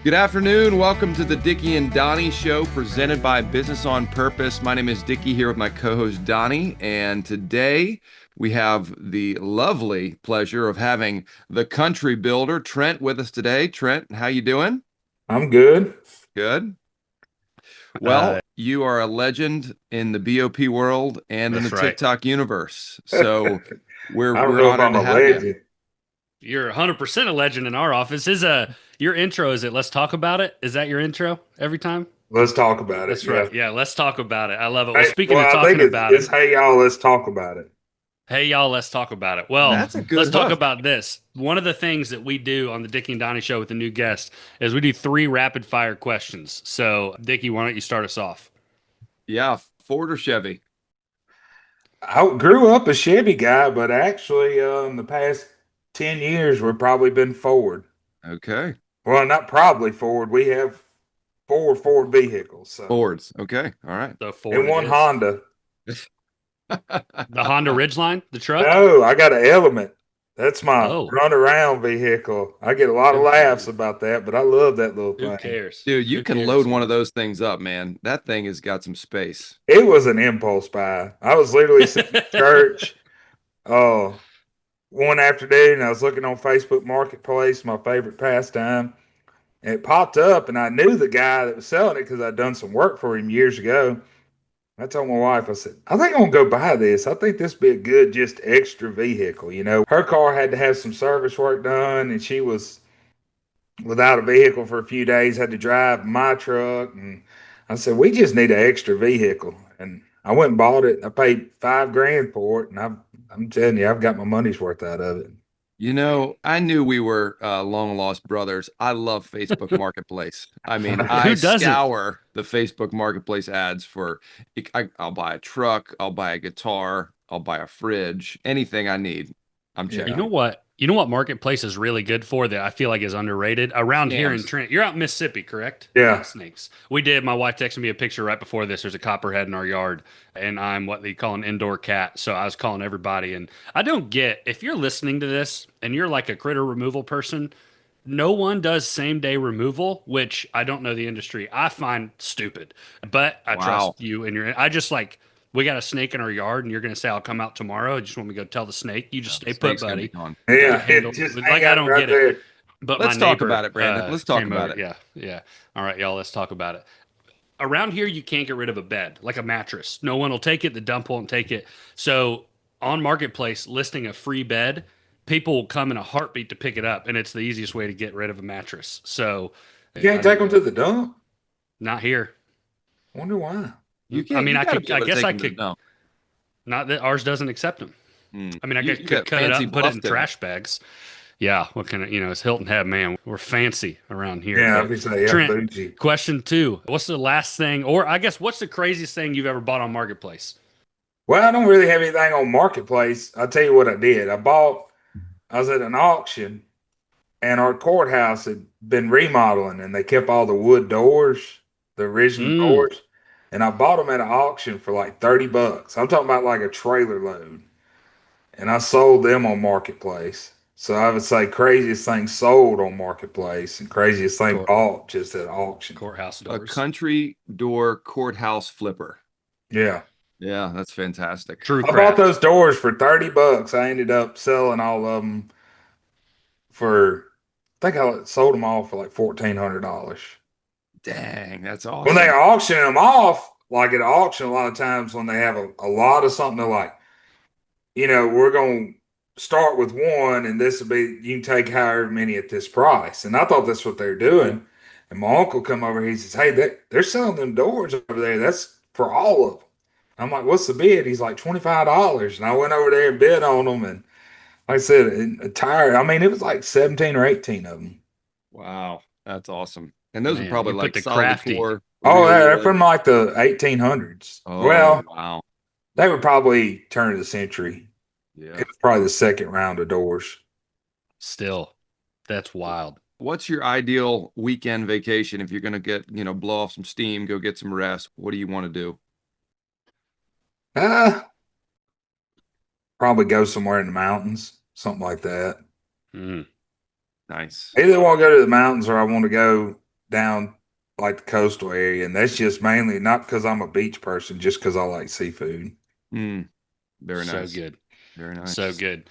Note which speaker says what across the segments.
Speaker 1: Good afternoon. Welcome to the Dickie and Donny Show presented by Business on Purpose. My name is Dickie here with my co-host Donny, and today we have the lovely pleasure of having the country builder Trent with us today. Trent, how you doing?
Speaker 2: I'm good.
Speaker 1: Good. Well, you are a legend in the BOP world and in the
Speaker 3: That's right.
Speaker 1: TikTok universe.
Speaker 2: I
Speaker 1: So we're
Speaker 2: don't
Speaker 1: we're
Speaker 2: know if
Speaker 1: honored
Speaker 2: I'm
Speaker 1: to
Speaker 2: a
Speaker 1: have you.
Speaker 2: legend.
Speaker 3: You're 100% a legend in our office. Your intro, is it let's talk about it? Is that your intro every time?
Speaker 2: Let's talk about it.
Speaker 3: That's
Speaker 2: Yeah.
Speaker 3: right. Yeah, let's talk about it. I love it. Well,
Speaker 2: Hey,
Speaker 3: speaking of
Speaker 2: well, I think
Speaker 3: talking about
Speaker 2: it's
Speaker 3: it,
Speaker 2: hey y'all, let's talk about it.
Speaker 3: hey y'all, let's talk about it. Well,
Speaker 1: That's a good
Speaker 3: let's talk
Speaker 1: hook.
Speaker 3: about this. One of the things that we do on the Dickie and Donnie show with the new guest is we do 3 rapid fire questions. So, Dickie, why don't you start us off?
Speaker 1: Yeah, Ford or Chevy?
Speaker 2: I grew up a Chevy guy, but actually, in the past 10 years, we've probably been Ford.
Speaker 1: Okay.
Speaker 2: Well, not probably Ford. We have 4 Ford vehicles, so
Speaker 1: Fords. Okay. All right.
Speaker 3: The Ford
Speaker 2: and
Speaker 3: it
Speaker 2: one
Speaker 3: is.
Speaker 2: Honda.
Speaker 3: The Honda Ridgeline, the truck?
Speaker 2: No, I got an Element. That's my
Speaker 3: Oh,
Speaker 2: run around vehicle. I get a lot of
Speaker 3: good for
Speaker 2: laughs
Speaker 3: you.
Speaker 2: about that, but I love that little
Speaker 3: Who
Speaker 2: thing.
Speaker 3: cares?
Speaker 1: Dude, you
Speaker 3: Who
Speaker 1: can load
Speaker 3: cares?
Speaker 1: one of those things up, man. That thing has got some space.
Speaker 2: It was an impulse buy. I was literally sitting in church one afternoon and I was looking on Facebook Marketplace, my favorite pastime. And it popped up and I knew the guy that was selling it because I'd done some work for him years ago. I told my wife, I said, I think I'm gonna go buy this. I think this would be a good just extra vehicle. Her car had to have some service work done and she was without a vehicle for a few days, had to drive my truck. And I said, we just need an extra vehicle. And I went and bought it. I paid $5,000 for it. And I'm telling you, I've got my money's worth out of it.
Speaker 1: You know, I knew we were long lost brothers. I love Facebook Marketplace. I mean, I
Speaker 3: Who doesn't?
Speaker 1: scour the Facebook Marketplace ads for, I'll buy a truck, I'll buy a guitar, I'll buy a fridge, anything I need. I'm
Speaker 3: You
Speaker 2: Yeah.
Speaker 1: checking
Speaker 3: know
Speaker 1: it.
Speaker 3: what? You know what Marketplace is really good for that I feel like is underrated around here in
Speaker 1: Scams.
Speaker 3: Trent. You're out in Mississippi, correct?
Speaker 2: Yeah.
Speaker 3: Not snakes. We did. My wife texted me a picture right before this. There's a copperhead in our yard, and I'm what they call an indoor cat. So I was calling everybody, and I don't get if you're listening to this and you're like a critter removal person. No one does same day removal, which I don't know the industry. I find stupid, but I
Speaker 1: Wow.
Speaker 3: trust you and your. I just like we got a snake in our yard, and you're gonna say I'll come out tomorrow. You just want me to go tell the snake? You just
Speaker 1: The
Speaker 3: stay put,
Speaker 1: snake's gonna be
Speaker 3: buddy.
Speaker 1: gone. Yeah.
Speaker 3: You
Speaker 2: Yeah.
Speaker 3: handle
Speaker 2: It just
Speaker 3: like
Speaker 2: hang
Speaker 3: I
Speaker 2: out
Speaker 3: don't
Speaker 2: right
Speaker 3: get it.
Speaker 2: there.
Speaker 3: But my
Speaker 1: Let's talk
Speaker 3: neighbor
Speaker 1: about it, Brandon. Let's talk
Speaker 3: came
Speaker 1: about
Speaker 3: over.
Speaker 1: it.
Speaker 3: Yeah, yeah. All right, y'all. Let's talk about it. Around here, you can't get rid of a bed like a mattress. No one will take it. The dump won't take it. So on Marketplace, listing a free bed, people will come in a heartbeat to pick it up, and it's the easiest way to get rid of a mattress. So
Speaker 2: You can't
Speaker 3: I
Speaker 2: take
Speaker 3: think
Speaker 2: them to the dump.
Speaker 3: not here.
Speaker 2: Wonder why.
Speaker 1: You
Speaker 3: I
Speaker 1: can't,
Speaker 3: mean,
Speaker 1: you
Speaker 3: I
Speaker 1: gotta be
Speaker 3: could. I
Speaker 1: able to
Speaker 3: guess
Speaker 1: take
Speaker 3: I
Speaker 1: them to the
Speaker 3: could.
Speaker 1: dump.
Speaker 3: Not that ours doesn't accept them. I mean, I
Speaker 1: You
Speaker 3: could
Speaker 1: got
Speaker 3: cut it up
Speaker 1: fancy
Speaker 3: and put it in
Speaker 1: Bluffton.
Speaker 3: trash bags. Yeah, what kind of it's Hilton Head, man. We're fancy around here.
Speaker 2: Yeah,
Speaker 3: But
Speaker 2: if you say, yeah,
Speaker 3: Trent,
Speaker 2: bougie.
Speaker 3: question 2: what's the last thing, or I guess what's the craziest thing you've ever bought on Marketplace?
Speaker 2: Well, I don't really have anything on Marketplace. I'll tell you what I did. I was at an auction and our courthouse had been remodeling and they kept all the wood doors, the original
Speaker 3: Mm,
Speaker 2: doors. And I bought them at an auction for like $30. I'm talking about like a trailer load. And I sold them on Marketplace. So I would say craziest thing sold on Marketplace and craziest thing
Speaker 3: court
Speaker 2: bought just at auction.
Speaker 3: courthouse
Speaker 1: A
Speaker 3: doors.
Speaker 1: country door courthouse flipper.
Speaker 2: Yeah.
Speaker 1: Yeah, that's fantastic.
Speaker 3: True
Speaker 2: I bought
Speaker 3: craft.
Speaker 2: those doors for $30. I ended up selling all of them for, I think I sold them all for like $1,400.
Speaker 1: Dang, that's
Speaker 2: When they
Speaker 1: awesome.
Speaker 2: auction them off, like at auction, a lot of times when they have a lot of something, they're like, we're going to start with one and this will be, you can take however many at this price. And I thought that's what they're doing. And my uncle come over, he says, hey, they're selling them doors over there. That's for all of them. I'm like, what's the bid? He's like, $25. And I went over there and bid on them. And like I said, a tire, I mean, it was like 17 or 18 of them.
Speaker 1: Wow, that's awesome. And those are
Speaker 3: Man,
Speaker 1: probably
Speaker 3: you put
Speaker 1: like
Speaker 3: the
Speaker 1: solid
Speaker 3: crafty.
Speaker 1: core,
Speaker 2: Oh,
Speaker 1: real
Speaker 2: they're
Speaker 1: wood.
Speaker 2: from like the 1800s.
Speaker 1: Oh,
Speaker 2: Well,
Speaker 1: wow.
Speaker 2: they were probably turn of the century.
Speaker 1: Yeah.
Speaker 2: It was probably the second round of doors.
Speaker 3: Still, that's wild.
Speaker 1: What's your ideal weekend vacation if you're gonna get, blow off some steam, go get some rest? What do you want to do?
Speaker 2: Uh, Probably go somewhere in the mountains, something like that.
Speaker 3: Mm.
Speaker 1: Nice.
Speaker 2: Either I want to go to the mountains or I want to go down like the coastal area, and that's just mainly not because I'm a beach person, just because I like seafood.
Speaker 1: Mm, very
Speaker 3: So
Speaker 1: nice.
Speaker 3: good.
Speaker 1: Very
Speaker 3: So
Speaker 1: nice.
Speaker 3: good.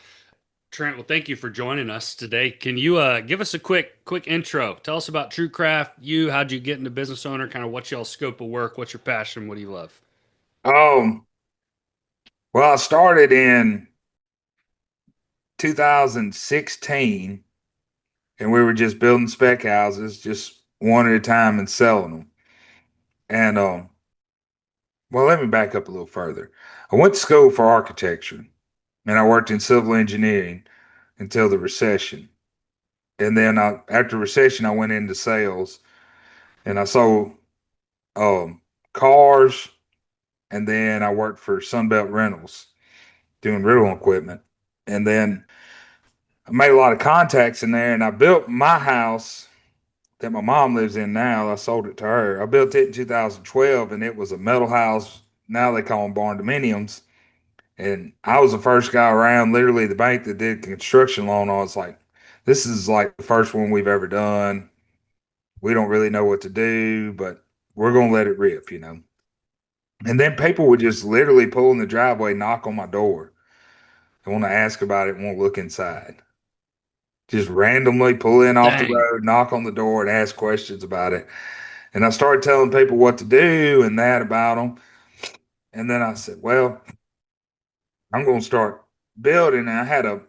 Speaker 3: Trent, well, thank you for joining us today. Can you give us a quick intro? Tell us about TrueCraft. How'd you get into business owner? Kind of what's y'all's scope of work? What's your passion? What do you love?
Speaker 2: Um, well, I started in 2016, and we were just building spec houses, just one at a time, and selling them. And well, let me back up a little further. I went to school for architecture, and I worked in civil engineering until the recession. And then after recession, I went into sales, and I sold um, cars, and then I worked for Sunbelt Rentals doing rental equipment. And then I made a lot of contacts in there, and I built my house that my mom lives in now. I sold it to her. I built it in 2012, and it was a metal house. Now they call them barn dominiums. And I was the first guy around, literally the bank that did construction loan. I was like, this is like the first one we've ever done. We don't really know what to do, but we're going to let it rip, you know. And then people would just literally pull in the driveway, knock on my door. They want to ask about it, won't look inside. Just randomly pull in off the
Speaker 3: Dang.
Speaker 2: road, knock on the door, and ask questions about it. And I started telling people what to do and that about them. And then I said, well, I'm going to start building. And I had a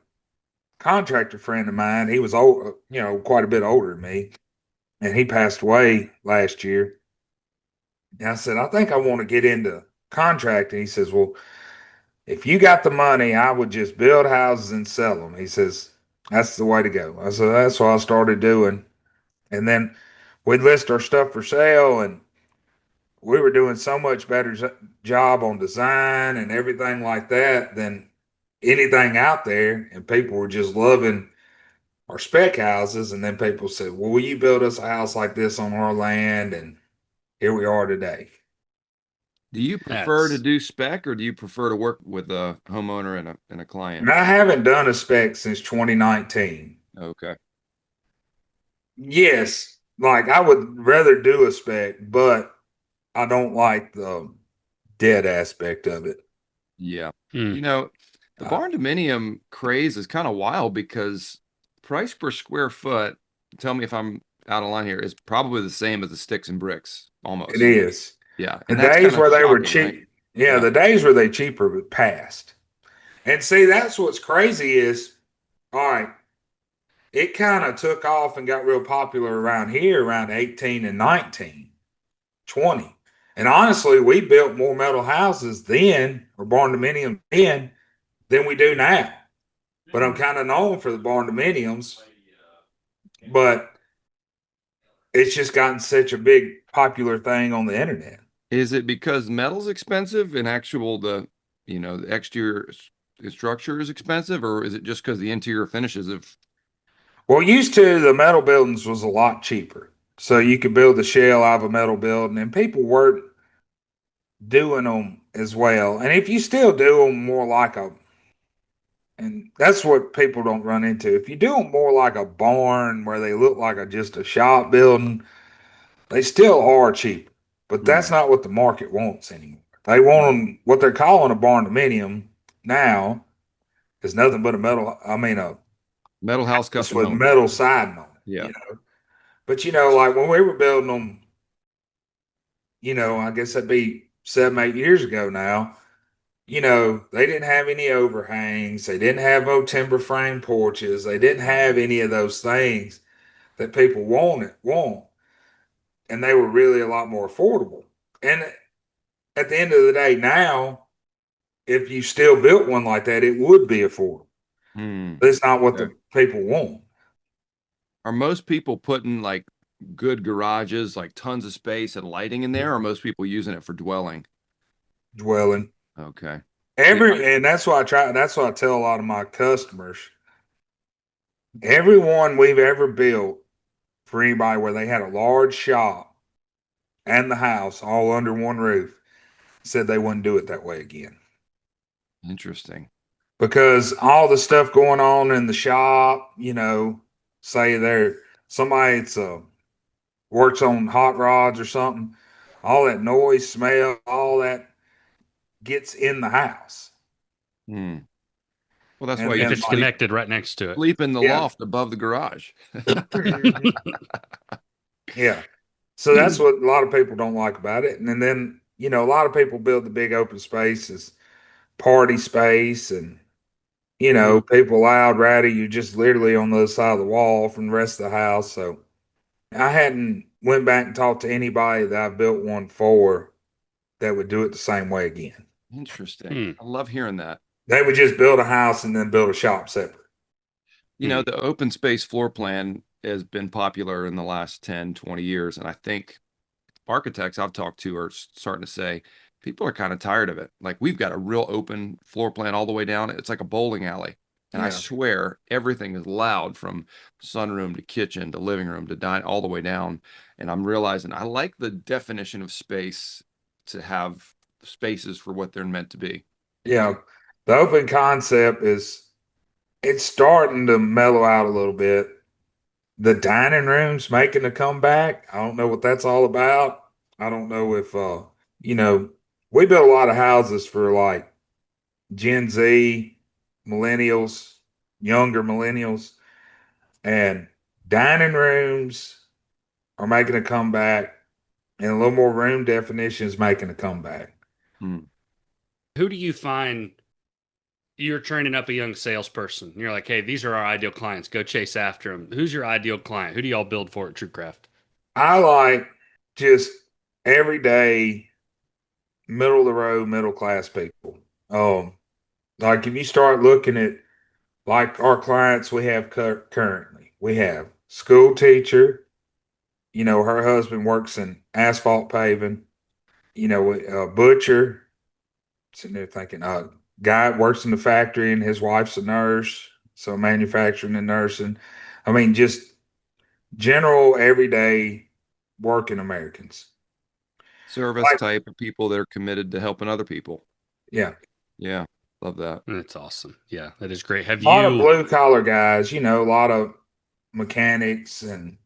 Speaker 2: contractor friend of mine. He was old, quite a bit older than me. And he passed away last year. And I said, I think I want to get into contracting. He says, well, if you got the money, I would just build houses and sell them. He says, that's the way to go. I said, that's what I started doing. And then we'd list our stuff for sale, and we were doing so much better job on design and everything like that than anything out there. And people were just loving our spec houses. And then people said, well, will you build us a house like this on our land? And here we are today.
Speaker 1: Do you prefer to
Speaker 3: That's
Speaker 1: do spec or do you prefer to work with a homeowner and a client?
Speaker 2: And I haven't done a spec since 2019.
Speaker 1: Okay.
Speaker 2: Yes, like I would rather do a spec, but I don't like the dead aspect of it.
Speaker 1: Yeah.
Speaker 3: hmm.
Speaker 1: You know, the
Speaker 2: Uh,
Speaker 1: barn dominium craze is kind of wild because price per square foot, tell me if I'm out of line here, is probably the same as the sticks and bricks
Speaker 2: it
Speaker 1: almost.
Speaker 2: is.
Speaker 1: Yeah.
Speaker 2: The
Speaker 1: And that's kind
Speaker 2: days
Speaker 1: of
Speaker 2: where they were
Speaker 1: shocking, right?
Speaker 2: cheap, yeah,
Speaker 1: Yeah.
Speaker 2: the days where they cheaper were past. And see, that's what's crazy is, all right, it kind of took off and got real popular around here around 18 and 19, 20. And honestly, we built more metal houses then, or barn dominium then, than we do now. But I'm kind of known for the barn dominiums. But it's just gotten such a big popular thing on the internet.
Speaker 1: Is it because metal's expensive and actual the exterior structure is expensive, or is it just because the interior finishes have
Speaker 2: Well, used to the metal buildings was a lot cheaper. So you could build the shell out of a metal building, and people weren't doing them as well. And if you still do them more like and that's what people don't run into. If you do them more like a barn where they look like just a shop building, they still are cheap. But that's
Speaker 1: hmm,
Speaker 2: not what the market wants anymore. They want
Speaker 1: right.
Speaker 2: them, what they're calling a barn dominium now is nothing but a
Speaker 1: Metal house
Speaker 2: house
Speaker 1: custom
Speaker 2: with
Speaker 1: home.
Speaker 2: metal siding on it,
Speaker 1: Yeah.
Speaker 2: But like when we were building them, I guess that'd be 7, 8 years ago now. They didn't have any overhangs. They didn't have no timber frame porches. They didn't have any of those things that people want, and they were really a lot more affordable. And at the end of the day, now if you still built one like that, it would be affordable.
Speaker 1: Hmm.
Speaker 2: That's not what
Speaker 1: Okay.
Speaker 2: the people want.
Speaker 1: Are most people putting like good garages, like tons of space and lighting in there, or are most people using it for dwelling?
Speaker 2: Dwelling.
Speaker 1: Okay. See,
Speaker 2: And that's why that's what I tell a lot of my customers. Everyone we've ever built for anybody where they had a large shop and the house all under one roof said they wouldn't do it that way again.
Speaker 1: interesting.
Speaker 2: Because all the stuff going on in the shop, say somebody it's works on hot rods or something, all that noise, smell, all that gets in the house.
Speaker 1: Hmm. Well, that's why
Speaker 2: And
Speaker 1: you
Speaker 3: If
Speaker 2: then
Speaker 3: it's
Speaker 1: just
Speaker 2: like,
Speaker 3: connected right next to it.
Speaker 1: sleep in the
Speaker 2: yeah,
Speaker 1: loft above the garage.
Speaker 2: mhm, yeah. So that's what a lot of people don't like about it. And then, a lot of people build the big open spaces, party space, and
Speaker 3: Mm.
Speaker 2: people loud, ratty. You're just literally on the other side of the wall from the rest of the house. So I hadn't went back and talked to anybody that I built one for that would do it the same way again.
Speaker 1: Interesting.
Speaker 3: Hmm.
Speaker 1: I love hearing that.
Speaker 2: They would just build a house and then build a shop separate.
Speaker 3: Hmm.
Speaker 1: The open space floor plan has been popular in the last 10, 20 years. And I think architects I've talked to are starting to say people are kind of tired of it. Like we've got a real open floor plan all the way down. It's like a bowling alley. And I
Speaker 2: Yeah.
Speaker 1: swear everything is loud from sunroom to kitchen to living room to dine all the way down. And I'm realizing I like the definition of space to have spaces for what they're meant to be.
Speaker 2: Yeah. The open concept it's starting to mellow out a little bit. The dining room's making a comeback. I don't know what that's all about. I don't know if you know, we built a lot of houses for like Gen Z, millennials, younger millennials, and dining rooms are making a comeback, and a little more room definition is making a comeback.
Speaker 1: Hmm.
Speaker 3: Who do you find you're training up a young salesperson? You're like, hey, these are our ideal clients. Go chase after them. Who's your ideal client? Who do y'all build for at TrueCraft?
Speaker 2: I like just everyday, middle of the road, middle class people. Like if you start looking at like our clients we have currently, we have school teacher. Her husband works in asphalt paving. A butcher. Sitting there thinking, guy works in the factory and his wife's a nurse, so manufacturing and nursing. I mean, just general everyday working Americans.
Speaker 1: Service
Speaker 2: Like,
Speaker 1: type of people that are committed to helping other people.
Speaker 2: yeah,
Speaker 1: Yeah, love that.
Speaker 3: That's awesome. Yeah, that is great. Have
Speaker 2: a lot of
Speaker 3: you,
Speaker 2: blue collar guys. A lot of mechanics and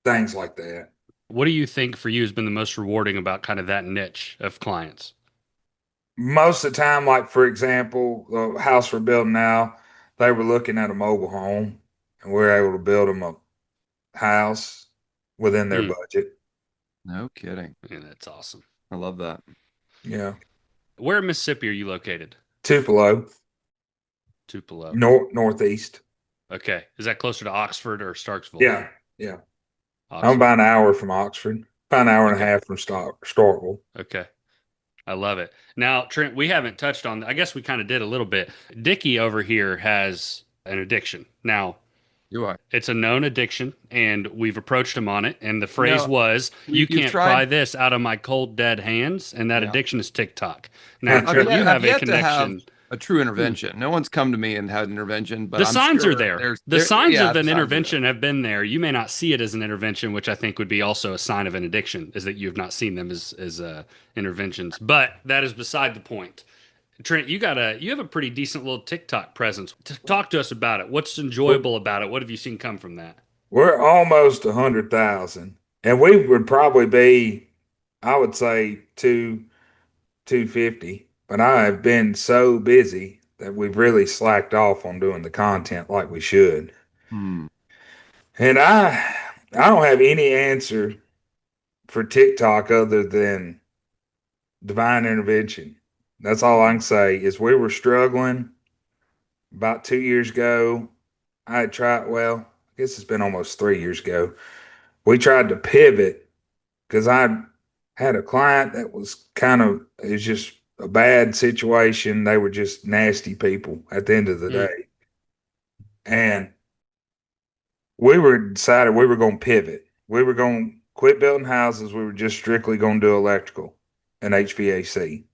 Speaker 2: things like that.
Speaker 3: what do you think for you has been the most rewarding about kind of that niche of clients?
Speaker 2: Most of the time, like for example, the house we're building now, they were looking at a mobile home, and we are able to build them a house within their
Speaker 3: Hmm.
Speaker 2: budget.
Speaker 1: No kidding.
Speaker 3: Yeah, that's awesome.
Speaker 1: I love that.
Speaker 2: Yeah,
Speaker 3: Where in Mississippi are you located?
Speaker 2: Tupelo,
Speaker 3: Tupelo.
Speaker 2: northeast.
Speaker 3: Okay. Is that closer to Oxford or Starksville?
Speaker 2: Yeah, yeah. I'm
Speaker 3: Oxford.
Speaker 2: about an hour from Oxford, about an hour and a
Speaker 3: Okay.
Speaker 2: half from Starkville.
Speaker 3: Okay. I love it. Now, Trent, we haven't touched on, I guess we kind of did a little bit. Dickie over here has an addiction. Now,
Speaker 1: Do I?
Speaker 3: it's a known addiction, and we've approached him on it. And the
Speaker 1: You
Speaker 3: phrase
Speaker 1: know,
Speaker 3: was, "You
Speaker 1: you've
Speaker 3: can't pry
Speaker 1: tried.
Speaker 3: this out of my cold, dead hands." And that
Speaker 1: Yeah.
Speaker 3: addiction is TikTok. Now,
Speaker 1: I've
Speaker 3: Trent,
Speaker 1: yet
Speaker 3: you
Speaker 1: I've
Speaker 3: have a
Speaker 1: yet to have
Speaker 3: connection.
Speaker 1: a true
Speaker 3: Hmm.
Speaker 1: intervention. No one's come to me and had an intervention, but
Speaker 3: The
Speaker 1: I'm
Speaker 3: signs are
Speaker 1: sure
Speaker 3: there.
Speaker 1: there's
Speaker 3: The
Speaker 1: there.
Speaker 3: signs
Speaker 1: Yeah,
Speaker 3: of
Speaker 1: the
Speaker 3: an
Speaker 1: signs are there.
Speaker 3: intervention have been there. You may not see it as an intervention, which I think would be also a sign of an addiction, is that you have not seen them as interventions. But that is beside the point. Trent, you have a pretty decent little TikTok presence. Talk to us about it. What's
Speaker 2: We're,
Speaker 3: enjoyable about it? What have you seen come from that?
Speaker 2: we're almost 100,000, and we would probably be, I would say, 250. But I have been so busy that we've really slacked off on doing the content like we should.
Speaker 1: Hmm.
Speaker 2: And I don't have any answer for TikTok other than divine intervention. That's all I can say is we were struggling about 2 years ago. I had tried, well, I guess it's been almost 3 years ago. We tried to pivot because I had a client that was it was just a bad situation. They were just nasty people at the end of the
Speaker 3: Mm,
Speaker 2: day. And we were decided we were going to pivot. We were going to quit building houses. We were just strictly going to do electrical and HVAC.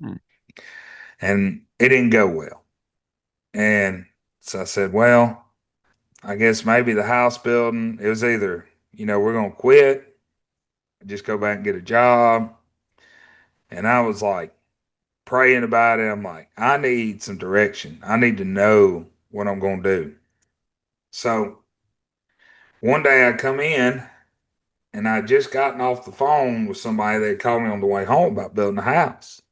Speaker 1: Hmm.
Speaker 2: And it didn't go well. And so I said, well, I guess maybe the house building, it was either, we're going to quit, just go back and get a job. And I was like praying about it. I'm like, I need some direction. I need to know what I'm going to do. So one day I come in and I had just gotten off the phone with somebody that called me on the way home about building a house.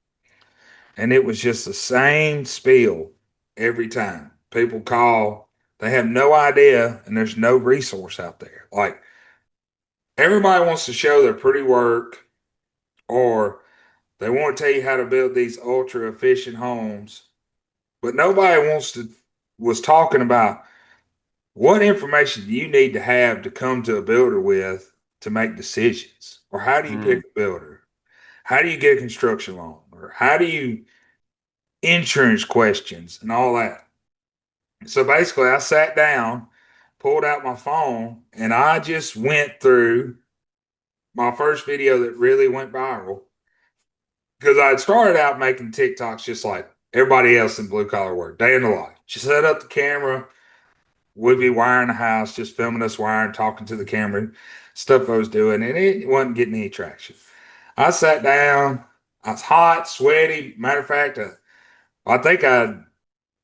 Speaker 2: And it was just the same spiel every time. People call, they have no idea, and there's no resource out there. Like everybody wants to show their pretty work, or they want to tell you how to build these ultra efficient homes, but nobody was talking about what information do you need to have to come to a builder with to make decisions, or how do you pick
Speaker 1: Mm.
Speaker 2: a builder? How do you get a construction loan, or how do you insurance questions and all that? So basically, I sat down, pulled out my phone, and I just went through my first video that really went viral because I had started out making TikToks just like everybody else in blue collar work, day in the life. She set up the camera, we'd be wiring the house, just filming us wiring, talking to the camera, stuff I was doing, and it wasn't getting any traction. I sat down, I was hot, sweaty. Matter of fact, I think I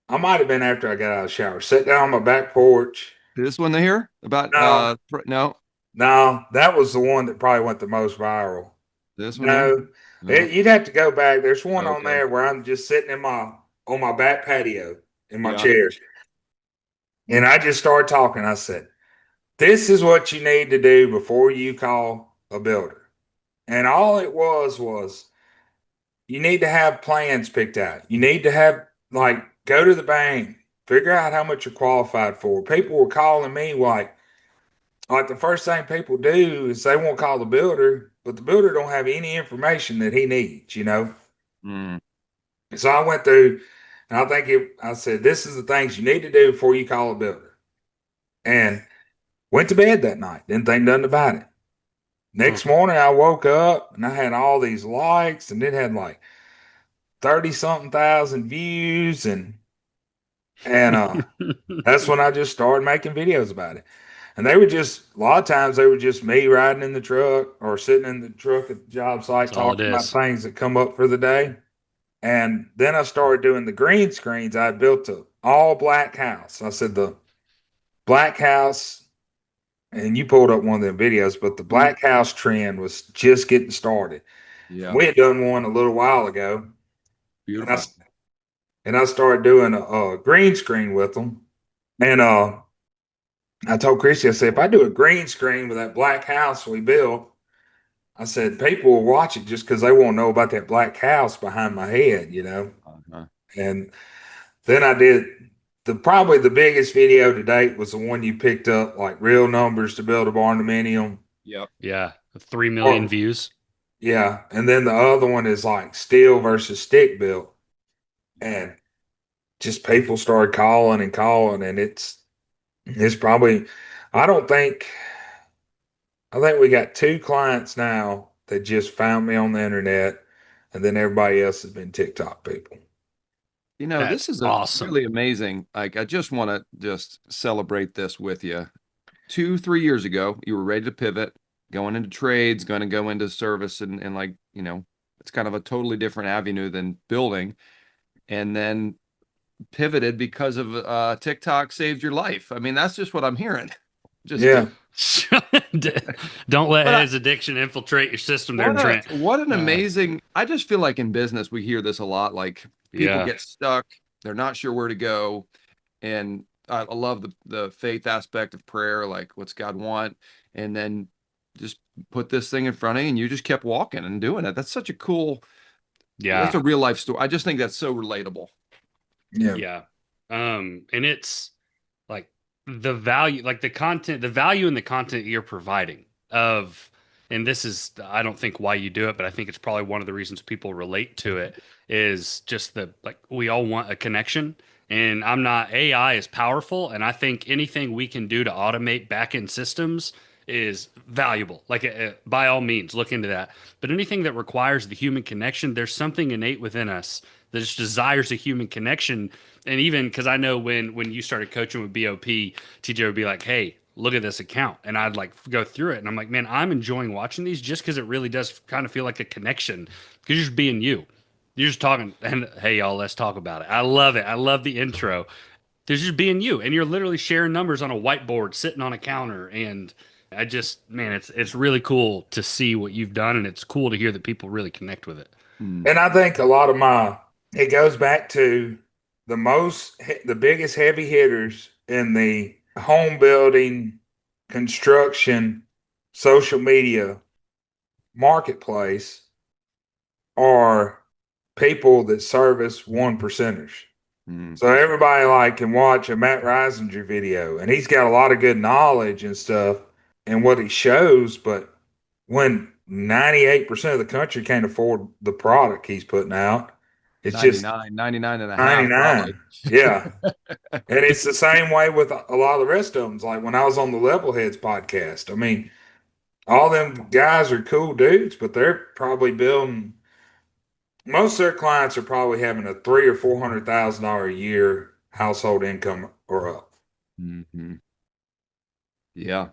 Speaker 2: might have been after I got out of the shower. Sat down on my back porch.
Speaker 1: This one here about
Speaker 2: No,
Speaker 1: no,
Speaker 2: no, that was the one that probably went the most viral.
Speaker 1: this one here.
Speaker 2: No,
Speaker 1: No.
Speaker 2: you'd have to go back. There's one on
Speaker 1: Okay.
Speaker 2: there where I'm just sitting in my on my back patio in my
Speaker 1: Yeah.
Speaker 2: chair, and I just started talking. I said, "This is what you need to do before you call a builder." And all it was you need to have plans picked out. You need to have like go to the bank, figure out how much you're qualified for. People were calling me like the first thing people do is they won't call the builder, but the builder don't have any information that he needs.
Speaker 1: Mm.
Speaker 2: So I went through and I said, this is the things you need to do before you call a builder. And went to bed that night. Didn't think nothing about it.
Speaker 3: Hmm.
Speaker 2: Next morning I woke up and I had all these likes and it had like 30 something thousand views and that's when I just started making videos about it. And they were just a lot of times they were just me riding in the truck or sitting in the truck at the job site
Speaker 3: That's all it
Speaker 2: talking about
Speaker 3: is.
Speaker 2: things that come up for the day. And then I started doing the green screens. I built a all black house. I said the black house, and you pulled up one of the videos, but the
Speaker 1: Mm.
Speaker 2: black house trend was just getting started.
Speaker 1: Yeah.
Speaker 2: We had done one a little while ago, and I
Speaker 1: Beautiful.
Speaker 2: and I started doing a green screen with them. And I told Christy, I said, if I do a green screen with that black house we built, I said people will watch it just because they want to know about that black house behind my head.
Speaker 1: Uh-huh.
Speaker 2: And then I did probably the biggest video to date was the one you picked up, like real numbers to build a barn dominium.
Speaker 1: Yep.
Speaker 3: Yeah. 3 million
Speaker 2: Or
Speaker 3: views.
Speaker 2: yeah, and then the other one is like steel versus stick built, and just people started calling and calling, and it's probably I don't think I think we got two clients now that just found me on the internet, and then everybody else has been TikTok people.
Speaker 3: That's
Speaker 1: This is a
Speaker 3: awesome.
Speaker 1: really amazing. Like, I just want to just celebrate this with you. 2, 3 years ago, you were ready to pivot, going into trades, going to go into service, and like, it's kind of a totally different avenue than building. And then pivoted because of TikTok saved your life. I mean, that's just what I'm hearing. Just
Speaker 2: Yeah,
Speaker 3: Don't let
Speaker 1: but
Speaker 3: his addiction infiltrate your system there,
Speaker 1: what a
Speaker 3: Trent.
Speaker 1: what an
Speaker 3: Uh,
Speaker 1: amazing. I just feel like in business we hear this a lot. Like people
Speaker 3: yeah.
Speaker 1: get stuck, they're not sure where to go, and I love the faith aspect of prayer. Like, what's God want, and then just put this thing in front of you, and you just kept walking and doing it. That's such a cool. That's
Speaker 3: Yeah.
Speaker 1: a real life story. I just think that's so relatable.
Speaker 2: yeah,
Speaker 3: Yeah. And it's like the value, like the content, the value in the content you're providing of, and this is, I don't think why you do it, but I think it's probably one of the reasons people relate to it is just like, we all want a connection. And AI is powerful. And I think anything we can do to automate back end systems is valuable. Like, by all means, look into that. But anything that requires the human connection, there's something innate within us that just desires a human connection. And even because I know when you started coaching with BOP, TJ would be like, "Hey, look at this account," and I'd like go through it, and I'm like, "Man, I'm enjoying watching these just because it really does kind of feel like a connection because you're just being you." You're just talking, and hey, y'all, let's talk about it. I love it. I love the intro. There's just being you, and you're literally sharing numbers on a whiteboard, sitting on a counter, and I just, man, it's really cool to see what you've done, and it's cool to hear that people really connect with it.
Speaker 1: Mm.
Speaker 2: And I think a lot of it goes back to the biggest heavy hitters in the home building, construction, social media marketplace are people that service one percenters.
Speaker 1: Mm.
Speaker 2: So everybody like can watch a Matt Risinger video, and he's got a lot of good knowledge and stuff and what he shows. But when 98% of the country can't afford the product he's putting out, it's just
Speaker 1: 99 and a half,
Speaker 2: 99.
Speaker 1: probably.
Speaker 2: Yeah. And it's the same way with a lot of the rest of them. It's like when I was on the Levelheads podcast, I mean, all them guys are cool dudes, but they're probably building most of their clients are probably having a three or $400,000 a year household income or up.
Speaker 1: Hmm. Yeah,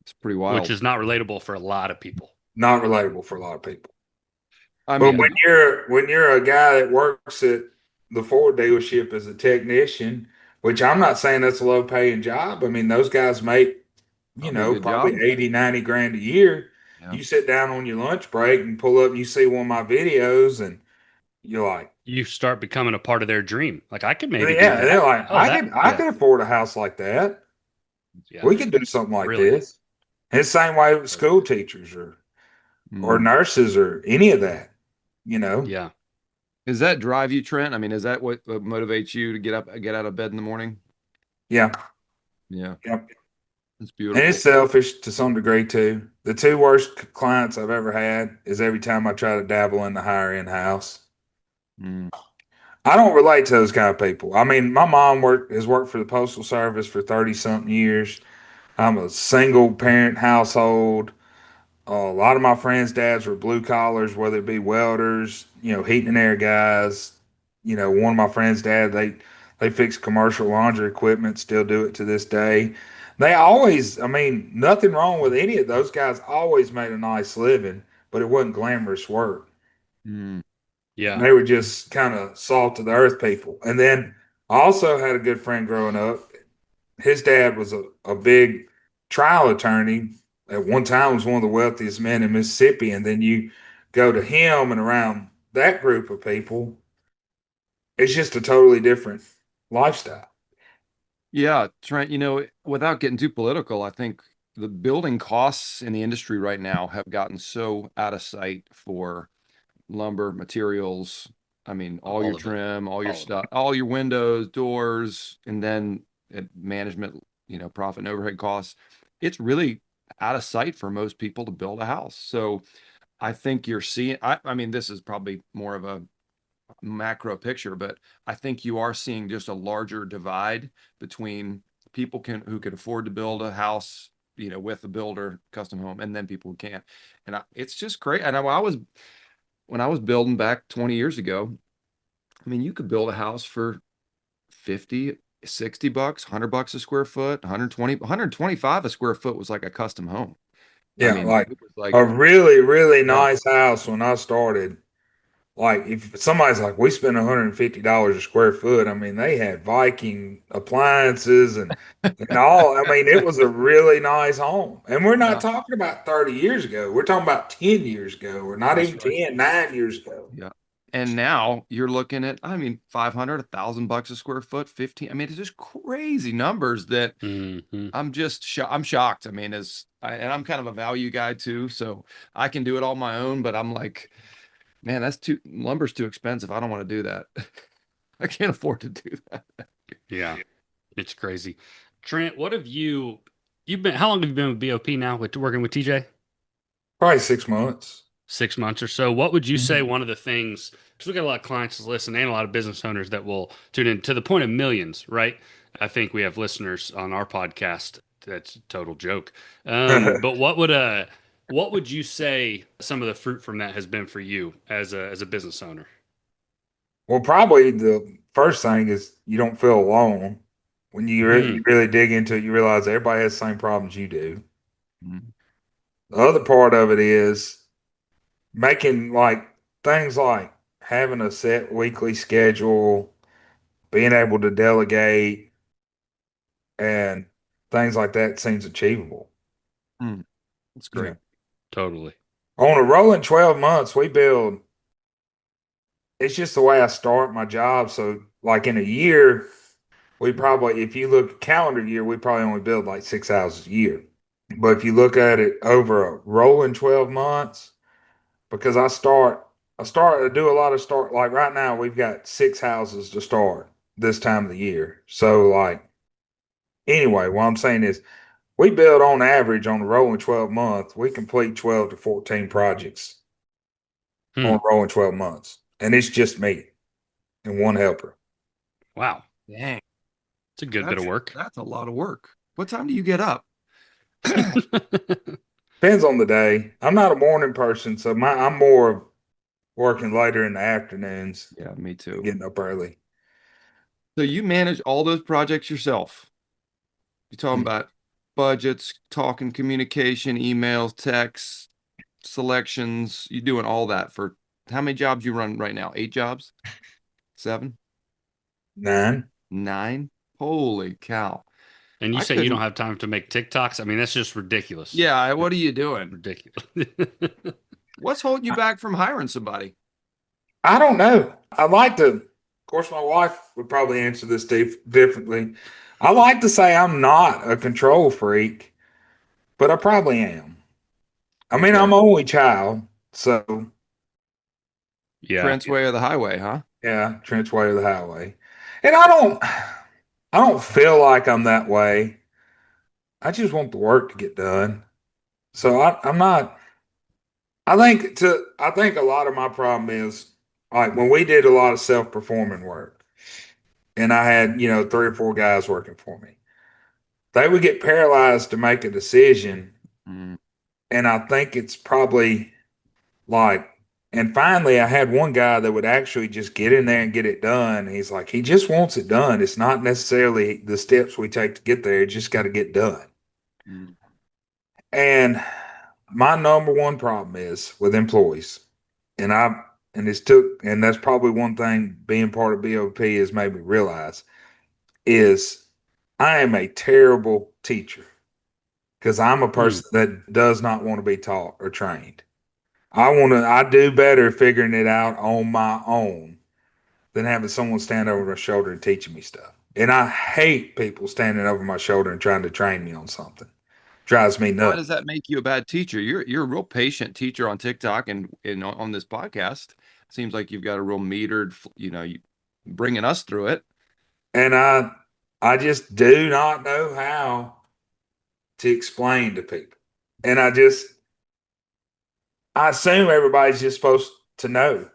Speaker 1: it's pretty
Speaker 3: Which
Speaker 1: wild.
Speaker 3: is not relatable for a lot of people.
Speaker 2: Not relatable for a lot of people.
Speaker 1: I
Speaker 2: But
Speaker 1: mean,
Speaker 2: when you're a guy that works at the Ford dealership as a technician, which I'm not saying that's a low paying job. I mean, those guys make,
Speaker 1: probably a good
Speaker 2: probably
Speaker 1: job.
Speaker 2: 80, 90 grand a year.
Speaker 1: Yeah.
Speaker 2: You sit down on your lunch break and pull up and you see one of my videos and you're like,
Speaker 3: You start becoming a part of their dream. Like I could maybe do
Speaker 2: yeah,
Speaker 3: that.
Speaker 2: they're like,
Speaker 3: Oh, that,
Speaker 2: I
Speaker 3: yeah,
Speaker 2: can afford a house like that.
Speaker 3: yeah,
Speaker 2: We could do something like
Speaker 3: really.
Speaker 2: this. And it's the same way with school teachers or
Speaker 1: Mm.
Speaker 2: nurses or any of that, you know.
Speaker 3: Yeah.
Speaker 1: Does that drive you, Trent? I mean, is that what motivates you to get out of bed in the morning?
Speaker 2: Yeah.
Speaker 1: Yeah,
Speaker 2: Yep.
Speaker 1: it's
Speaker 2: And it's
Speaker 1: beautiful.
Speaker 2: selfish to some degree too. The two worst clients I've ever had is every time I try to dabble in the higher end house.
Speaker 1: Mm.
Speaker 2: I don't relate to those kind of people. I mean, my mom has worked for the postal service for 30 something years. I'm a single parent household. A lot of my friends' dads were blue collars, whether it be welders, heating and air guys. One of my friends' dad, they fix commercial laundry equipment, still do it to this day. They always, I mean, nothing wrong with any of those guys. Always made a nice living, but it wasn't glamorous work.
Speaker 1: Mm.
Speaker 3: Yeah.
Speaker 2: They were just kind of salt of the earth people. And then I also had a good friend growing up. His dad was a big trial attorney. At one time was one of the wealthiest men in Mississippi. And then you go to him and around that group of people, it's just a totally different lifestyle.
Speaker 1: Yeah, Trent, without getting too political, I think the building costs in the industry right now have gotten so out of sight for lumber, materials. I mean, all your
Speaker 3: All of it.
Speaker 1: trim, all your
Speaker 3: All of it.
Speaker 1: stuff, all your windows, doors, and then management, profit and overhead costs. It's really out of sight for most people to build a house. So I think you're seeing, I mean, this is probably more of a macro picture, but I think you are seeing just a larger divide between people who can afford to build a house, with a builder custom home, and then people who can't. And it's just great. And I was when I was building back 20 years ago, I mean, you could build a house for 50, 60 bucks, 100 bucks a square foot, 120, 125 a square foot was like a custom home. I
Speaker 2: Yeah,
Speaker 1: mean,
Speaker 2: like
Speaker 1: it was like,
Speaker 2: a really, really
Speaker 1: yeah,
Speaker 2: nice house when I started. Like if somebody's like, we spent $150 a square foot, I mean, they had Viking appliances and all. I mean, it was a really nice home. And we're not
Speaker 1: yeah,
Speaker 2: talking about 30 years ago. We're talking about 10 years ago, or not
Speaker 1: that's
Speaker 2: even
Speaker 1: right.
Speaker 2: 10, 9 years ago.
Speaker 1: Yeah. And now you're looking at, I mean, 500, 1,000 bucks a square foot, 15. I mean, it's just crazy numbers that
Speaker 3: Hmm.
Speaker 1: I'm shocked. I mean, and I'm kind of a value guy too, so I can do it all my own, but I'm like, man, lumber's too expensive. I don't want to do that. I can't afford to do that.
Speaker 3: Yeah. It's crazy. Trent, you've been, how long have you been with BOP now with working with TJ?
Speaker 2: Probably 6 months.
Speaker 3: 6 months or so. What would you say
Speaker 2: Mhm.
Speaker 3: one of the things, because we got a lot of clients that listen and a lot of business owners that will tune in to the point of millions, right? I think we have listeners on our podcast. That's a total joke. But what would you say some of the fruit from that has been for you as a business owner?
Speaker 2: Well, probably the first thing is you don't feel alone. When you
Speaker 3: Mm,
Speaker 2: really dig into it, you realize everybody has the same problems you do.
Speaker 1: Mhm.
Speaker 2: The other part of it is making like things like having a set weekly schedule, being able to delegate, and things like that seems achievable.
Speaker 1: Mm, that's
Speaker 2: You
Speaker 1: great.
Speaker 2: know,
Speaker 3: Totally.
Speaker 2: on a rolling 12 months, we build. It's just the way I start my job. So, like in a year, we probably, if you look calendar year, we probably only build like 6 houses a year. But if you look at it over a rolling 12 months, because I do a lot of start, like right now, we've got 6 houses to start this time of the year. So, like, anyway, what I'm saying is we build on average on a rolling 12 month, we complete 12 to 14 projects
Speaker 3: Hmm.
Speaker 2: on rolling 12 months. And it's just me and one helper.
Speaker 3: Wow.
Speaker 1: Dang,
Speaker 3: It's a good bit of
Speaker 1: that's
Speaker 3: work.
Speaker 1: that's a lot of work. What time do you get up?
Speaker 2: Depends on the day. I'm not a morning person, so I'm more of working later in the afternoons
Speaker 1: Yeah, me
Speaker 2: and
Speaker 1: too.
Speaker 2: getting up early.
Speaker 1: So you manage all those projects yourself. You're talking
Speaker 2: Mm.
Speaker 1: about budgets, talking communication, emails, texts, selections. You're doing all that for how many jobs you run right now? 8 jobs? 7?
Speaker 2: 9.
Speaker 1: 9? Holy cow.
Speaker 3: And you
Speaker 1: I
Speaker 3: say you don't
Speaker 1: couldn't.
Speaker 3: have time to make TikToks? I mean, that's just ridiculous.
Speaker 1: Yeah, what are you doing?
Speaker 3: Ridiculous.
Speaker 1: What's holding you
Speaker 2: I,
Speaker 1: back from hiring somebody?
Speaker 2: I don't know. I like to, of course, my wife would probably answer this differently. I like to say I'm not a control freak, but I probably am. I mean,
Speaker 1: Okay.
Speaker 2: I'm only child, so
Speaker 3: Yeah.
Speaker 1: Trent's way or the highway, huh?
Speaker 2: yeah, trench way of the highway. And I don't feel like I'm that way. I just want the work to get done. So I'm not. I think a lot of my problem is like when we did a lot of self performing work, and I had 3 or 4 guys working for me. They would get paralyzed to make a decision,
Speaker 1: Mm.
Speaker 2: and I think it's probably like. And finally, I had one guy that would actually just get in there and get it done. He's like, he just wants it done. It's not necessarily the steps we take to get there. It just got to get done.
Speaker 1: Mm.
Speaker 2: And my number one problem is with employees, and I and it's took and that's probably one thing being part of BOP has made me realize is I am a terrible teacher because I'm a
Speaker 3: Hmm.
Speaker 2: person that does not want to be taught or trained. I do better figuring it out on my own than having someone stand over my shoulder and teaching me stuff. And I hate people standing over my shoulder and trying to train me on something. Drives me
Speaker 1: Why
Speaker 2: nuts.
Speaker 1: does that make you a bad teacher? You're a real patient teacher on TikTok and on this podcast. Seems like you've got a real metered, you bringing us through it.
Speaker 2: And I just do not know how to explain to people. And I assume everybody's just supposed to know.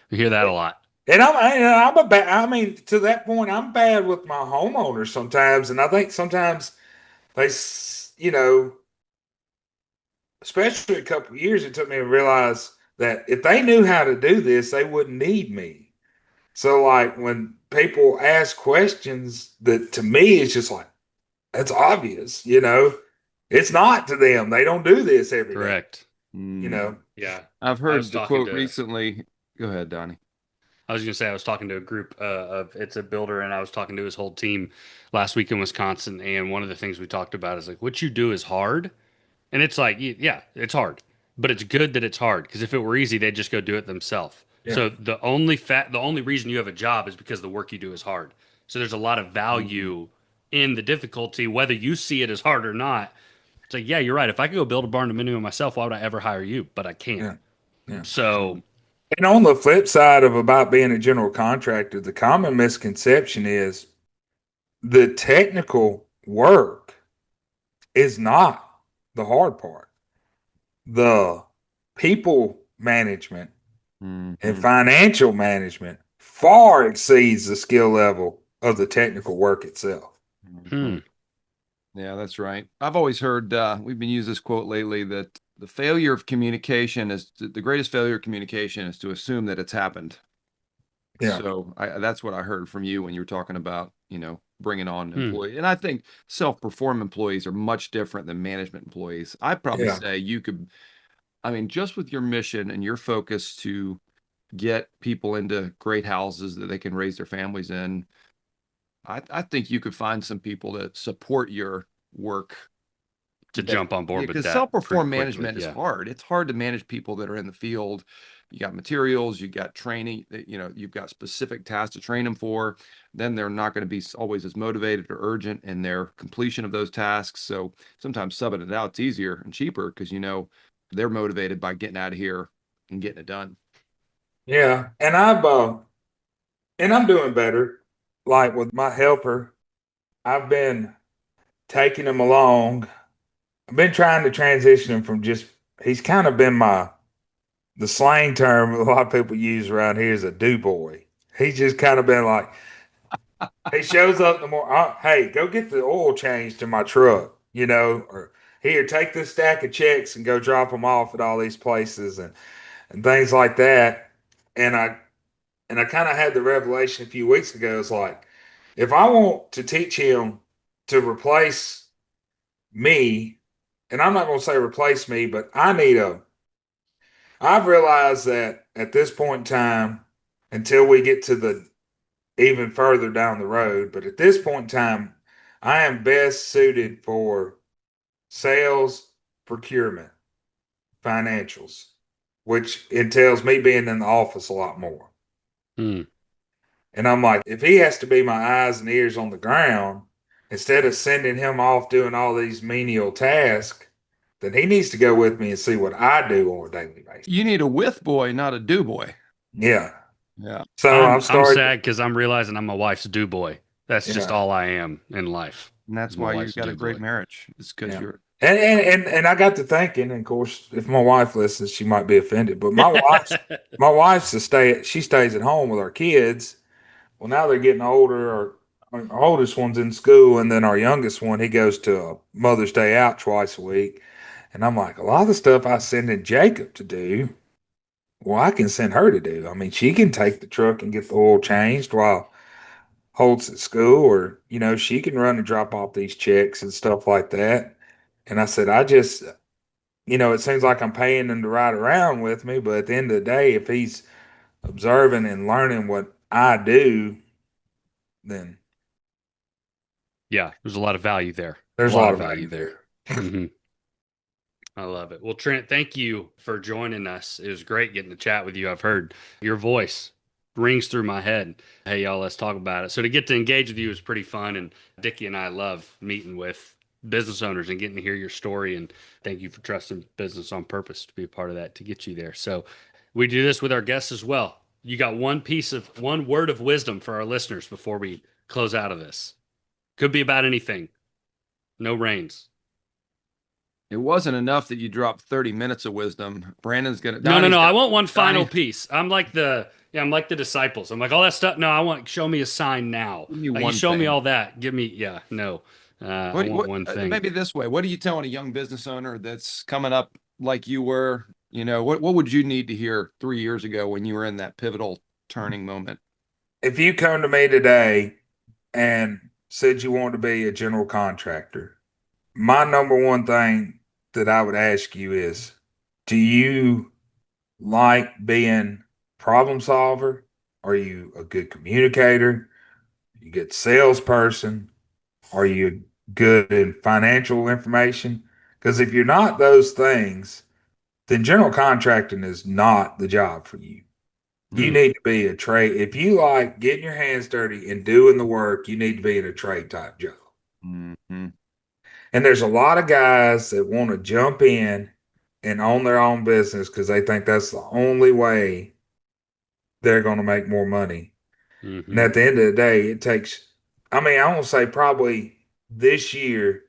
Speaker 3: You hear that a lot.
Speaker 2: And I'm a bad. I mean, to that point, I'm bad with my homeowners sometimes, and I think sometimes they, especially a couple of years, it took me to realize that if they knew how to do this, they wouldn't need me. So, like when people ask questions that to me, it's just like that's obvious. It's not to them. They don't do this every day.
Speaker 3: Correct.
Speaker 2: You
Speaker 1: Mm.
Speaker 2: know.
Speaker 3: Yeah.
Speaker 1: I've
Speaker 3: I was
Speaker 1: heard the
Speaker 3: talking
Speaker 1: quote
Speaker 3: to
Speaker 1: recently. Go ahead, Donnie.
Speaker 3: I was going to say I was talking to a group of it's a builder, and I was talking to his whole team last week in Wisconsin. And one of the things we talked about is like what you do is hard, and it's like yeah, it's hard, but it's good that it's hard because if it were easy, they'd just go do it themselves.
Speaker 2: Yeah.
Speaker 3: So the only reason you have a job is because the work you do is hard. So there's a lot of
Speaker 1: Mm.
Speaker 3: value in the difficulty, whether you see it as hard or not. It's like yeah, you're right. If I could go build a barn dominium myself, why would I ever hire you? But I can't.
Speaker 2: Yeah. Yeah.
Speaker 3: So
Speaker 2: And on the flip side of about being a general contractor, the common misconception is the technical work is not the hard part. The people management and
Speaker 1: Mhm.
Speaker 2: financial management far exceeds the skill level of the technical work itself.
Speaker 3: hmm,
Speaker 1: Mhm. Yeah, that's right. I've always heard we've been using this quote lately that the failure of communication is the greatest failure of communication is to assume that it's happened.
Speaker 2: Yeah.
Speaker 1: So that's what I heard from you when you were talking about, bringing on
Speaker 3: hmm,
Speaker 1: employees. And I think self-perform employees are much different than management employees. I'd probably
Speaker 2: Yeah.
Speaker 1: say I mean, just with your mission and your focus to get people into great houses that they can raise their families in, I think you could find some people that support work
Speaker 3: to jump on board with
Speaker 1: because
Speaker 3: that.
Speaker 1: self-perform
Speaker 3: pretty quickly,
Speaker 1: management is hard. It's hard to manage people that are in the field. You got materials, you got training, you've got specific tasks to train them for. Then they're not going to be always as motivated or urgent in their completion of those tasks. So sometimes subbing it out, it's easier and cheaper because they're motivated by getting out of here and getting it done.
Speaker 2: Yeah, and I'm doing better. Like with my helper, I've been taking him along. I've been trying to transition him from he's kind of been the slang term a lot of people use around here is a do boy. He's just kind of been like, he shows up the more, hey, go get the oil changed in my truck, or here, take this stack of checks and go drop them off at all these places and things like that. And I kind of had the revelation a few weeks ago. It's like, if I want to teach him to replace me, and I'm not going to say replace me, but I've realized that at this point in time, until we get to the even further down the road, but at this point in time, I am best suited for sales, procurement, financials, which entails me being in the office a lot more.
Speaker 3: Hmm.
Speaker 2: And I'm like, if he has to be my eyes and ears on the ground, instead of sending him off doing all these menial tasks, then he needs to go with me and see what I do on a daily basis.
Speaker 1: You need a with boy, not a do boy.
Speaker 2: Yeah.
Speaker 1: Yeah.
Speaker 2: So
Speaker 3: I'm
Speaker 2: I've started.
Speaker 3: sad because I'm realizing I'm my wife's do boy. That's just all I am in life.
Speaker 1: And that's
Speaker 3: is my
Speaker 1: why you
Speaker 3: wife's
Speaker 1: got a
Speaker 3: do
Speaker 1: great
Speaker 3: boy.
Speaker 1: marriage. It's because
Speaker 2: Yeah.
Speaker 1: you're
Speaker 2: And I got to thinking, and of course, if my wife listens, she might be offended. But my wife's she stays at home with our kids. Well, now they're getting older. Our oldest one's in school, and then our youngest one, he goes to a Mother's Day out twice a week. And I'm like, a lot of the stuff I send in Jacob to do, well, I can send her to do. I mean, she can take the truck and get the oil changed while Holt's at school, or, she can run and drop off these checks and stuff like that. And I said, it seems like I'm paying him to ride around with me, but at the end of the day, if he's observing and learning what I do, then
Speaker 3: Yeah, there's a lot of value there.
Speaker 2: there's a lot of value there.
Speaker 3: Mhm. I love it. Well, Trent, thank you for joining us. It was great getting to chat with you. I've heard your voice rings through my head. Hey, y'all, let's talk about it. So to get to engage with you is pretty fun. And Dickie and I love meeting with business owners and getting to hear your story. And thank you for trusting Business on Purpose to be a part of that to get you there. So we do this with our guests as well. You got one word of wisdom for our listeners before we close out of this. Could be about anything. No reins.
Speaker 1: It wasn't enough that you dropped 30 minutes of wisdom. Brandon's gonna.
Speaker 3: No. I want one final
Speaker 1: Donnie,
Speaker 3: piece. I'm like the disciples. I'm like all that stuff. No, I want show me a sign now.
Speaker 1: give me
Speaker 3: Like you
Speaker 1: one
Speaker 3: show me
Speaker 1: thing.
Speaker 3: all that. Give me no. I want one thing.
Speaker 1: Maybe this way. What are you telling a young business owner that's coming up like you were? What would you need to hear 3 years ago when you were in that pivotal turning moment?
Speaker 2: If you come to me today and said you want to be a general contractor, my number one thing that I would ask you is, do you like being problem solver? Are you a good communicator? Are you a good salesperson? Are you good in financial information? Because if you're not those things, then general contracting is not the job for you. You need to be a trade. If you like getting your hands dirty and doing the work, you need to be in a trade type job.
Speaker 1: Mm-hmm.
Speaker 2: And there's a lot of guys that want to jump in and own their own business because they think that's the only way they're going to make more money.
Speaker 3: Mm-hmm.
Speaker 2: And at the end of the day, I want to say probably this year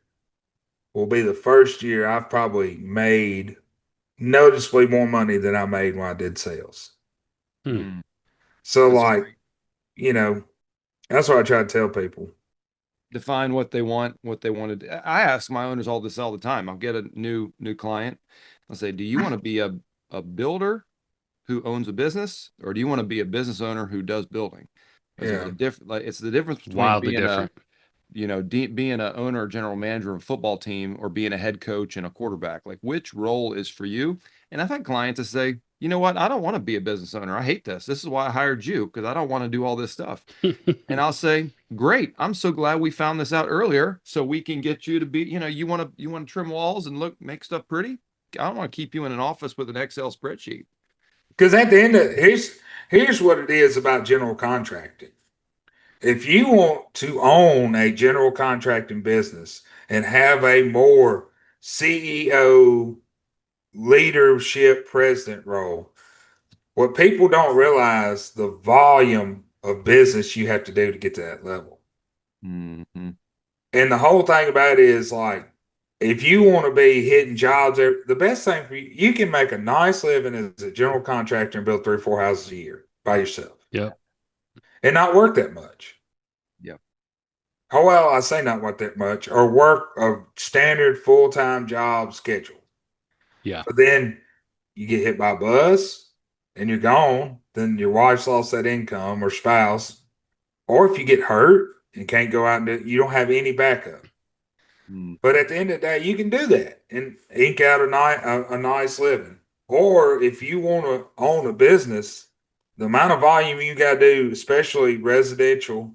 Speaker 2: will be the first year I've probably made noticeably more money than I made when I did sales.
Speaker 3: Hmm.
Speaker 2: So,
Speaker 1: That's
Speaker 2: like,
Speaker 1: great.
Speaker 2: that's what I try to tell people.
Speaker 1: Define what they want, what they want to do. I ask my owners all the time. I'll get a new client. I'll say, do you want to be a builder who owns a business, or do you want to be a business owner who does building?
Speaker 2: Yeah.
Speaker 1: It's the difference between
Speaker 3: Wildly
Speaker 1: being
Speaker 3: different.
Speaker 1: being an owner or general manager of a football team or being a head coach and a quarterback? Like, which role is for you? And I've had clients that say, you know what? I don't want to be a business owner. I hate this. This is why I hired you, because I don't want to do all this stuff. And I'll say, great. I'm so glad we found this out earlier so we can get you to be, you want to trim walls and make stuff pretty. I don't want to keep you in an office with an Excel spreadsheet.
Speaker 2: Because at the end of here's what it is about general contracting. If you want to own a general contracting business and have a more CEO leadership president role, what people don't realize the volume of business you have to do to get to that level.
Speaker 1: Mm-hmm.
Speaker 2: And the whole thing about it is like, if you want to be hitting jobs, the best thing for you, you can make a nice living as a general contractor and build 3 or 4 houses a year by yourself.
Speaker 3: Yep.
Speaker 2: And not work that much.
Speaker 1: Yep.
Speaker 2: Oh, well, I say not work that much, or work a standard full-time job schedule.
Speaker 3: Yeah.
Speaker 2: But then you get hit by a bus and you're gone, then your wife's lost that income or spouse. Or if you get hurt and can't go out and you don't have any backup. But at the end of the day, you can do that and eke out a nice living. Or if you want to own a business, the amount of volume you got to do, especially residential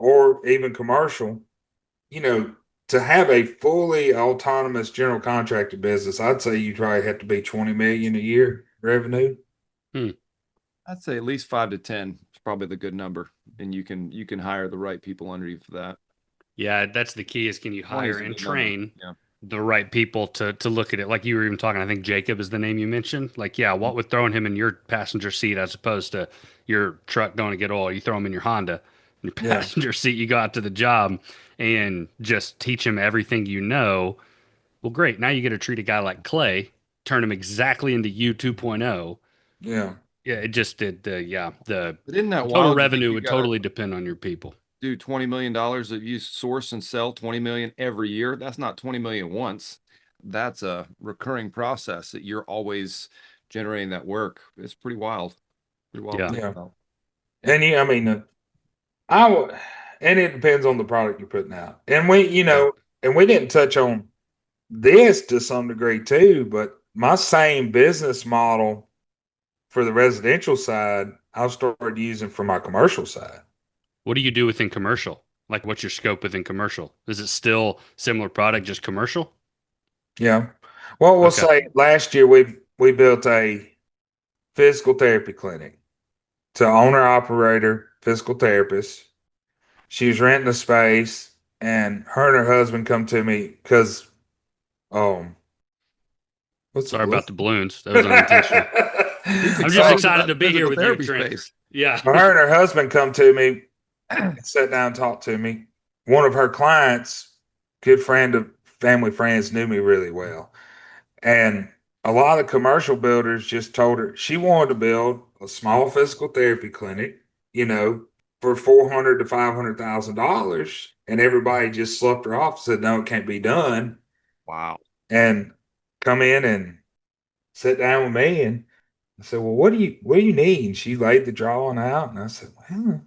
Speaker 2: or even commercial, to have a fully autonomous general contractor business, I'd say you probably have to be 20 million a year revenue.
Speaker 1: I'd say at least 5 to 10 is probably the good number, and you can hire the right people under you for that.
Speaker 3: Yeah, that's the key is can you
Speaker 1: 20 is
Speaker 3: hire
Speaker 1: a
Speaker 3: and
Speaker 1: good number.
Speaker 3: train
Speaker 1: Yeah.
Speaker 3: the right people to look at it? Like you were even talking, I think Jacob is the name you mentioned. Like, yeah, what with throwing him in your passenger seat as opposed to your truck going to get oil, you throw him in your Honda, in your
Speaker 2: Yeah.
Speaker 3: passenger seat, you go out to the job and just teach him everything you know. Well, great. Now you get to treat a guy like Clay, turn him exactly into you 2.0.
Speaker 2: Yeah.
Speaker 3: Yeah, it just did the
Speaker 1: But isn't that
Speaker 3: total
Speaker 1: wild? You think
Speaker 3: revenue
Speaker 1: you
Speaker 3: would
Speaker 1: got to
Speaker 3: totally depend on your people.
Speaker 1: do $20 million that you source and sell 20 million every year? That's not 20 million once. That's a recurring process that you're always generating that work. It's pretty wild. Pretty wild to
Speaker 3: Yeah.
Speaker 1: think
Speaker 2: Yeah.
Speaker 1: about.
Speaker 2: And I mean, I would, and it depends on the product you're putting out. And and we didn't touch on this to some degree too, but my same business model for the residential side, I've started using for my commercial side.
Speaker 3: What do you do within commercial? Like, what's your scope within commercial? Is it still similar product, just commercial?
Speaker 2: Yeah. Well, we'll
Speaker 3: Okay.
Speaker 2: say last year we built a physical therapy clinic to owner operator physical therapist. She was renting a space, and her husband come to me because um what's the
Speaker 3: Sorry
Speaker 2: balloon?
Speaker 3: about the balloons. That was unintentional.
Speaker 1: He's
Speaker 3: I'm just
Speaker 1: excited
Speaker 3: excited
Speaker 1: about
Speaker 3: to
Speaker 1: the
Speaker 3: be here
Speaker 1: physical
Speaker 3: with you,
Speaker 1: therapy
Speaker 3: Trent.
Speaker 1: space.
Speaker 3: Yeah.
Speaker 2: Well, her and her husband come to me, sat down, and talked to me. One of her clients, good friend of family friends, knew me really well. And a lot of commercial builders just told her she wanted to build a small physical therapy clinic, for $400,000 to $500,000. And everybody just sloughed her off and said, no, it can't be done.
Speaker 1: Wow.
Speaker 2: And come in and sit down with me. And I said, well, what do you need? And she laid the drawing out. And I said, well,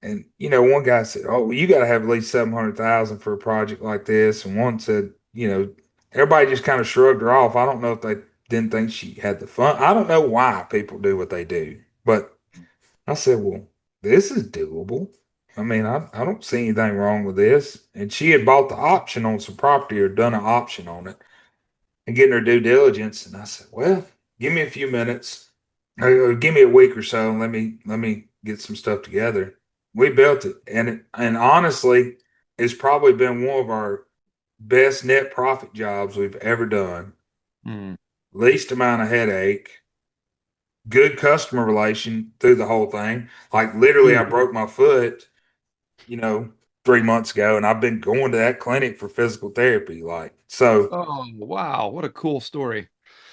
Speaker 2: and one guy said, oh, well, you got to have at least 700,000 for a project like this. And one said, everybody just kind of shrugged her off. I don't know if they didn't think she had the fun. I don't know why people do what they do, but I said, well, this is doable. I mean, I don't see anything wrong with this. And she had bought the option on some property or done an option on it and getting her due diligence. And I said, well, give me a few minutes or give me a week or so and let me get some stuff together. We built it. And honestly, it's probably been one of our best net profit jobs we've ever done. Least amount of headache, good customer relation through the whole thing. Like literally, I broke my foot, 3 months ago, and I've been going to that clinic for physical therapy. So,
Speaker 1: Oh, wow. What a cool story.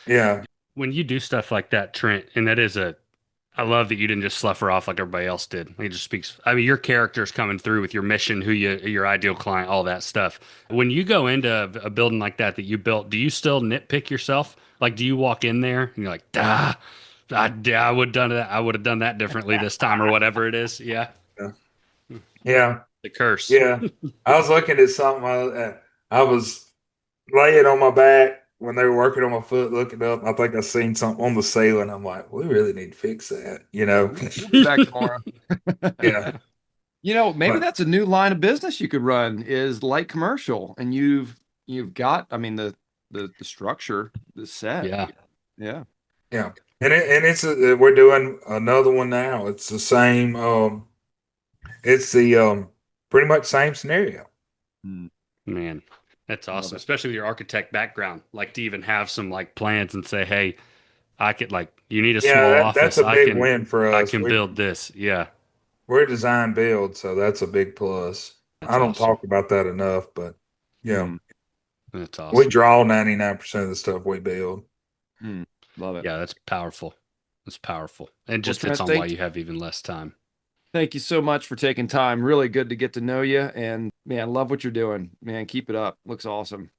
Speaker 2: yeah,
Speaker 3: When you do stuff like that, Trent, and I love that you didn't just slough her off like everybody else did. It just speaks. I mean, your character's coming through with your mission, your ideal client, all that stuff. When you go into a building like that you built, do you still nitpick yourself? Like, do you walk in there and you're like, I would have done that. I would have done that differently this time or whatever it is. Yeah.
Speaker 2: yeah, yeah.
Speaker 3: The curse.
Speaker 2: Yeah, I was looking at something. I was laying on my back when they were working on my foot, looking up. I think I seen something on the ceiling. I'm like, we really need to fix that, you know?
Speaker 1: We'll be back tomorrow.
Speaker 2: Yeah.
Speaker 1: Maybe
Speaker 2: But
Speaker 1: that's a new line of business you could run is light commercial, and you've got, I mean, the structure, the set.
Speaker 3: Yeah.
Speaker 1: Yeah.
Speaker 2: yeah, we're doing another one now. It's the same. It's the pretty much same scenario.
Speaker 1: Mm,
Speaker 3: Man, that's
Speaker 1: love
Speaker 3: awesome.
Speaker 1: it.
Speaker 3: Especially with your architect background. Like to even have some like plans and say, hey, I could like you need a
Speaker 2: Yeah,
Speaker 3: small
Speaker 2: that's
Speaker 3: office.
Speaker 2: a big win for
Speaker 3: I
Speaker 2: us.
Speaker 3: can build this. Yeah.
Speaker 2: We're design build, so that's a big plus.
Speaker 3: That's
Speaker 2: I don't
Speaker 3: awesome.
Speaker 2: talk about that enough, but yeah,
Speaker 1: Mm,
Speaker 3: That's
Speaker 2: we
Speaker 3: awesome.
Speaker 2: draw 99% of the stuff we build.
Speaker 1: mm, love it.
Speaker 3: Yeah, that's powerful. That's powerful. And
Speaker 1: Well,
Speaker 3: just hits
Speaker 1: Trent,
Speaker 3: on why you have even less time.
Speaker 1: thank you so much for taking time. Really good to get to know you. And man, love what you're doing. Man, keep it up. Looks awesome.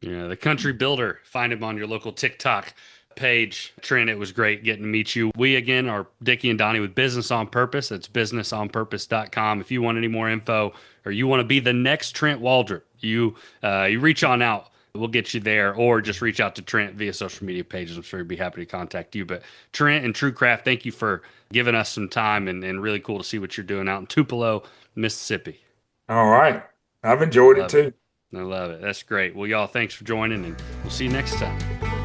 Speaker 3: Yeah, the country builder. Find him on your local TikTok page. Trent, it was great getting to meet you. We again are Dickie and Donnie with Business on Purpose. That's businessonpurpose.com. If you want any more info or you want to be the next Trent Waldrop, you reach on out. We'll get you there, or just reach out to Trent via social media pages. I'm sure he'd be happy to contact you. But Trent and TrueCraft, thank you for giving us some time and really cool to see what you're doing out in Tupelo, Mississippi.
Speaker 2: All right. I've enjoyed it
Speaker 3: Love it.
Speaker 2: too.
Speaker 3: I love it. That's great. Well, y'all, thanks for joining, and we'll see you next time.